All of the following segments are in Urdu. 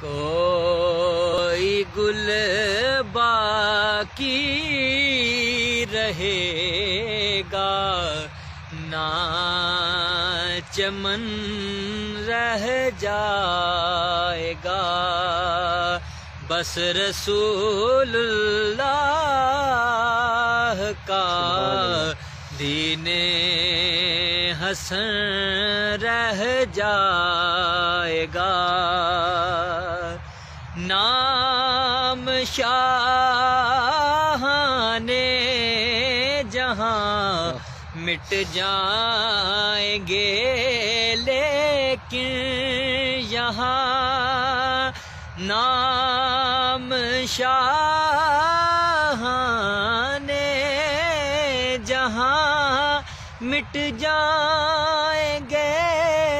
کوئی گل باقی رہے گا نہ چمن رہ جائے گا، بس رسول اللہ کا دین حسن رہ جائے گا۔ نام شاہان جہاں مٹ جائیں گے، لیکن یہاں نام شاہان جہاں مٹ جائیں گے،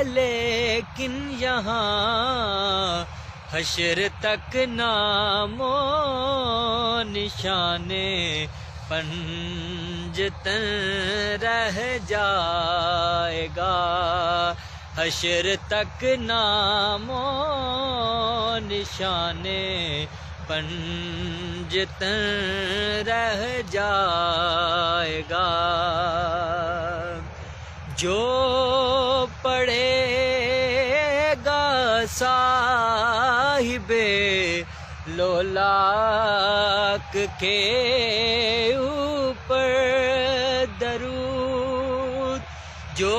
لیکن یہاں حشر تک نام و نشان پنجتن رہ جائے گا، حشر تک نام و نشان پنجتن رہ جائے گا۔ جو پڑھے گا صاحب لولاک کے اوپر درود، جو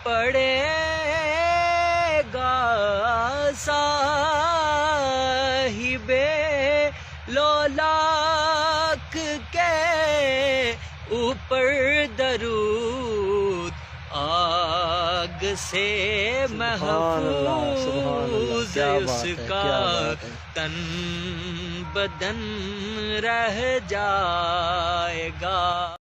پڑھے گا صاحب لولاک کے اوپر درود، آگ سے محفوظ اس کا تن بدن رہ جائے گا۔